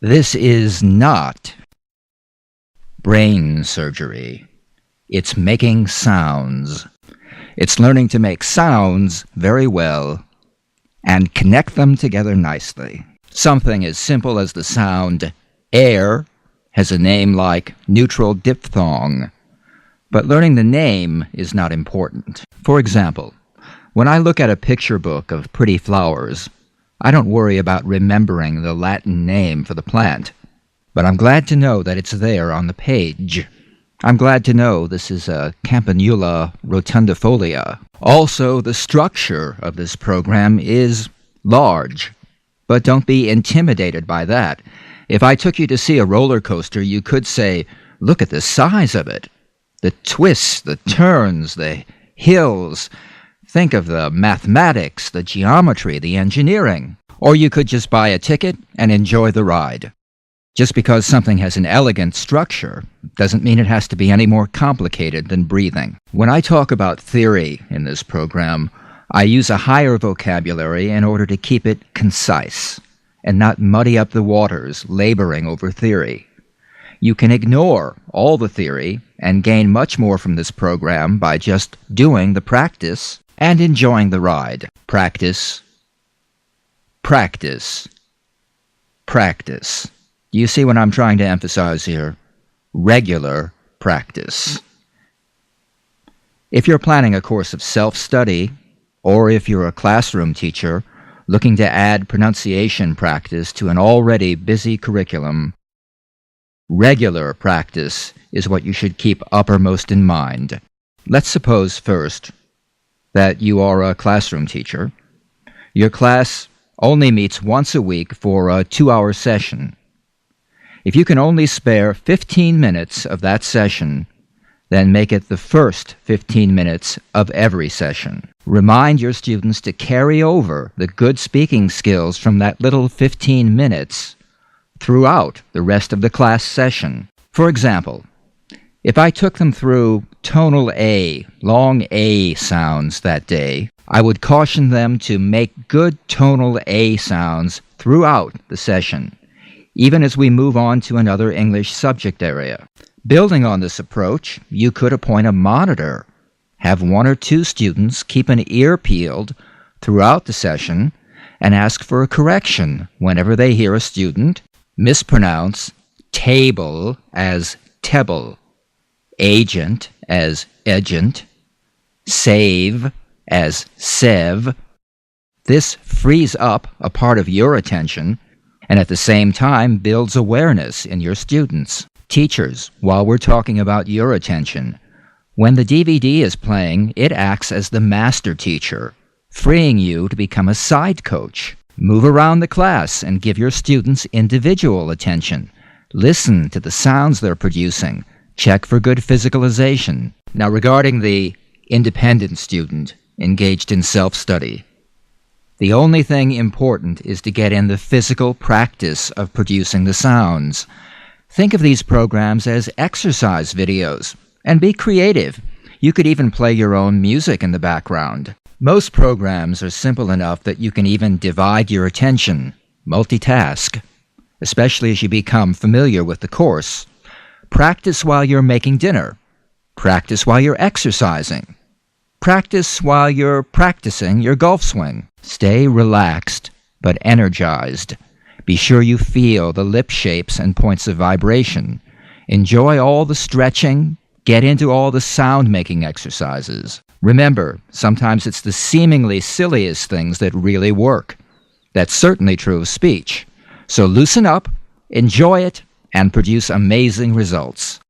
This is not brain surgery. It's making sounds. It's learning to make sounds very well and connect them together nicely. Something as simple as the sound air has a name like neutral diphthong, but learning the name is not important. For example, when I look at a picture book of pretty flowers, I don't worry about remembering the Latin name for the plant, but I'm glad to know that it's there on the page. I'm glad to know this is a Campanula rotundifolia. Also, the structure of this program is large, but don't be intimidated by that. If I took you to see a roller coaster, you could say, look at the size of it. The twists, the turns, the hills. Think of the mathematics, the geometry, the engineering. Or you could just buy a ticket and enjoy the ride. Just because something has an elegant structure doesn't mean it has to be any more complicated than breathing. When I talk about theory in this program, I use a higher vocabulary in order to keep it concise and not muddy up the waters laboring over theory. You can ignore all the theory and gain much more from this program by just doing the practice and enjoying the ride. Practice, practice, practice. Do you see what I'm trying to emphasize here? Regular practice. If you're planning a course of self-study, or if you're a classroom teacher looking to add pronunciation practice to an already busy curriculum, regular practice is what you should keep uppermost in mind. Let's suppose first that you are a classroom teacher. Your class only meets once a week for a 2-hour session. If you can only spare 15 minutes of that session, then make it the first 15 minutes of every session. Remind your students to carry over the good speaking skills from that little 15 minutes throughout the rest of the class session. For example, if I took them through tonal A, long A sounds that day, I would caution them to make good tonal A sounds throughout the session, even as we move on to another English subject area. Building on this approach, you could appoint a monitor. Have 1 or 2 students keep an ear peeled throughout the session and ask for a correction whenever they hear a student mispronounce table as tebble, agent as agent, save as sev. This frees up a part of your attention and at the same time builds awareness in your students. Teachers, while we're talking about your attention, when the DVD is playing, it acts as the master teacher, freeing you to become a side coach. Move around the class and give your students individual attention. Listen to the sounds they're producing. Check for good physicalization. Now, regarding the independent student engaged in self-study, the only thing important is to get in the physical practice of producing the sounds. Think of these programs as exercise videos, and be creative. You could even play your own music in the background. Most programs are simple enough that you can even divide your attention, multitask, especially as you become familiar with the course. Practice while you're making dinner. Practice while you're exercising. Practice while you're practicing your golf swing. Stay relaxed, but energized. Be sure you feel the lip shapes and points of vibration. Enjoy all the stretching. Get into all the sound-making exercises. Remember, sometimes it's the seemingly silliest things that really work. That's certainly true of speech. So loosen up, enjoy it, and produce amazing results.